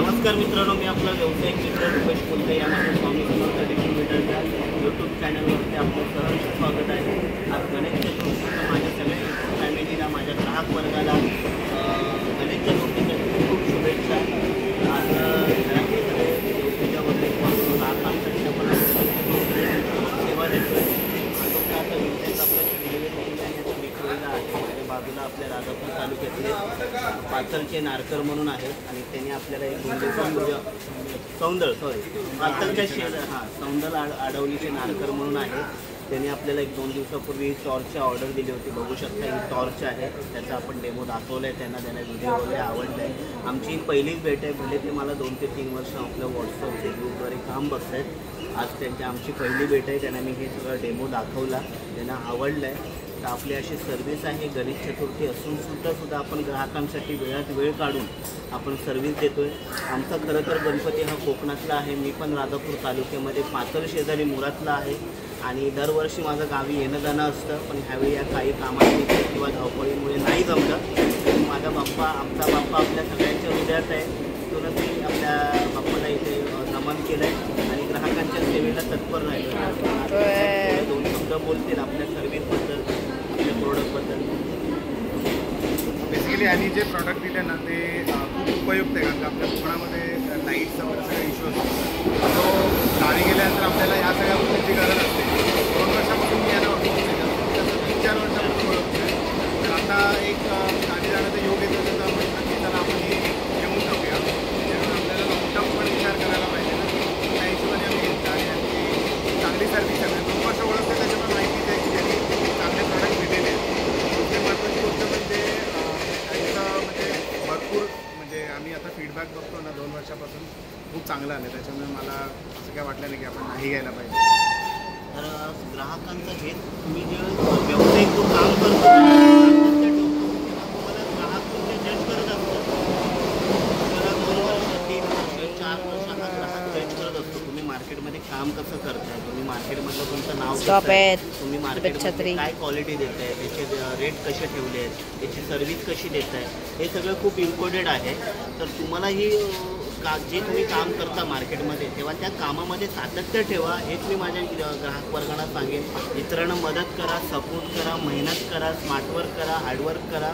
नमस्कार मित्रांनो, मी आपला व्यावसायिक मित्र रुपेश बोलते. यामध्ये स्वामी समर्थ डिस्ट्रीब्युटरच्या यूट्यूब चॅनलवरती आपलं सहर्ष स्वागत आहे. आज गणेश चतुर्थीचं माझ्या सगळ्या फॅमिलीला, माझ्या ग्राहक वर्गाला गणेश चतुर्थीच्या खूप खूप शुभेच्छा. आज घरातले सगळे देवपूजा वगैरे करून ग्राहकांसाठी आपण सेवा देतो. आता विशेष आपल्या डिलिव्हरी आणि विक्रोळीला आहे. बाजूला आपल्या राजापूर तालुक्यातले पाथरचे नारकर म्हणून आहेत आणि त्यांनी आपल्याला एक 2 दिवसांपूर्वी सौंदळ पाथरच्या सौंदळ आडवलीचे नारकर म्हणून आहे. त्यांनी आपल्याला एक 2 दिवसापूर्वी टॉर्चची ऑर्डर दिली होती. बघू शकता ही टॉर्च आहे, त्याचा आपण डेमो दाखवला आहे त्यांना व्हिडिओ वगैरे आवडला आहे. आमची पहिलीच भेट आहे. भले ते मला 2 ते 3 वर्ष आपल्या व्हॉट्सअप फेसबुकद्वारे काम बघत आहेत. आज त्यांची आमची पहिली भेट आहे. त्यांना मी हे सगळं डेमो दाखवला, त्यांना आवडलं आहे. तर आपली अशी सर्व्हिस आहे. गणेश चतुर्थी असून सुद्धा आपण ग्राहकांसाठी वेळात वेळ काढून आपण सर्व्हिस देतो आहे. आमचा खरं तर गणपती हा कोकणातला आहे. मी पण राजापूर तालुक्यामध्ये पाथर शेजारी मुरातला आहे आणि दरवर्षी माझं गावी येणं जाणं असतं. पण ह्यावेळी या काही कामानिमित्त किंवा धावपळीमुळे नाही जमलं. माझा बाप्पा, आमचा बाप्पा आपल्या सगळ्यांच्या हृदयात आहे. म्हणून मी आपल्या बाप्पाला इथे नमन केलं आहे आणि ग्राहकांच्या सेवेला तत्पर राहिलो. 2 शब्द बोलतील आपल्या सर्व्हिसबद्दल, आपल्या प्रोडक्टबद्दल. बेसिकली आणि जे प्रॉडक्ट दिले ना ते खूप उपयुक्त आहे. कारण का आपल्या कोकणामध्ये लाईटचा सगळा इश्यू असतो. तो गावी गेल्यानंतर आपल्याला या सगळ्या गोष्टींची गरज असते. 2 वर्षापासून मी याला ओळखतो, 3-4 वर्षापासून ओळखतो आहे. तर आता एक गावी जाण्याचा योग येतो, त्याचा म्हटलं की त्याला आपण हे घेऊन टाकूया. त्यामुळे आपल्याला लॉंग टर्म पण विचार करायला पाहिजे ना. त्या हिशोबाने आम्ही घेतलं आणि यांची चांगली सर्व्हिस आहे. 2 वर्ष ओळखते, त्याच्यामुळे माहितीच आहे की त्यांनी चांगले प्रॉडक्ट दिलेले आहेत. दुसरी महत्त्वाची गोष्ट म्हणजे भरपूर आम्ही आता फीडबॅक बघतो ना 2 वर्षापासून खूप चांगलं आलं. त्याच्यामुळे मला असं काय वाटलं नाही की आपण नाही घ्यायला पाहिजे. तर ग्राहकांचं हे तुम्ही जे व्यावसायिक जो काम करतो तुम्हाला ग्राहक तुमचे जज करत असतो. तुम्हाला 2 वर्ष, 3 वर्ष, 4 वर्ष हा ग्राहक जज करत असतो. तुम्ही मार्केटमध्ये काम कसं करताय, तुम्ही मार्केटमधलं तुमचं नाव कसं आहे, तुम्ही मार्केटमध्ये काय क्वालिटी देत आहे, त्याचे रेट कसे ठेवले आहेत, त्याची सर्व्हिस कशी देत आहे, हे सगळं खूप इम्पॉर्टंट आहे. तर तुम्हाला ही जे तुम्ही काम करता मार्केटमध्ये तेव्हा त्या कामामध्ये सातत्य ठेवा. हेच मी माझ्या ग्राहक वर्गाला सांगेन. इतरांना मदत करा, सपोर्ट करा, मेहनत करा, स्मार्टवर्क करा, हार्डवर्क करा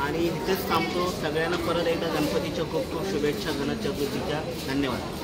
आणि इथेच थांबतो. सगळ्यांना परत एकदा गणपतीच्या खूप खूप शुभेच्छा, गणेश चतुर्थीच्या. धन्यवाद.